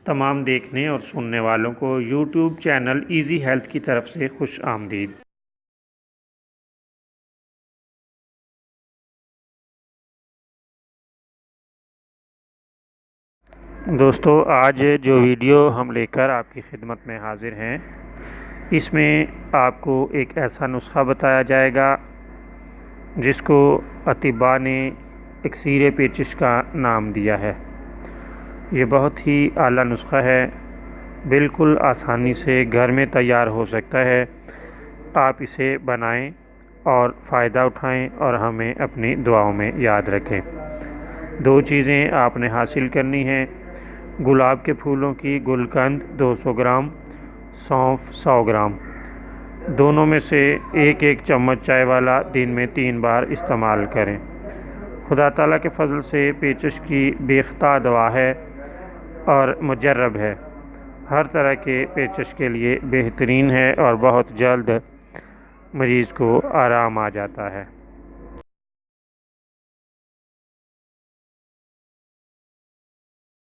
تمام دیکھنے اور سننے والوں کو یوٹیوب چینل ایزی ہیلتھ کی طرف سے خوش آمدید۔ دوستو، آج جو ویڈیو ہم لے کر آپ کی خدمت میں حاضر ہیں، اس میں آپ کو ایک ایسا نسخہ بتایا جائے گا جس کو اطباء نے اکسیر پیچش کا نام دیا ہے۔ یہ بہت ہی اعلیٰ نسخہ ہے، بالکل آسانی سے گھر میں تیار ہو سکتا ہے۔ آپ اسے بنائیں اور فائدہ اٹھائیں اور ہمیں اپنی دعاؤں میں یاد رکھیں۔ 2 چیزیں آپ نے حاصل کرنی ہیں: گلاب کے پھولوں کی گلقند 200 گرام، سونف 100 گرام۔ دونوں میں سے ایک چمچ چائے والا دن میں 3 بار استعمال کریں۔ خدا تعالیٰ کے فضل سے پیچش کی بے خطا دوا ہے اور مجرب ہے۔ ہر طرح کے پیچش کے لیے بہترین ہے اور بہت جلد مریض کو آرام آ جاتا ہے۔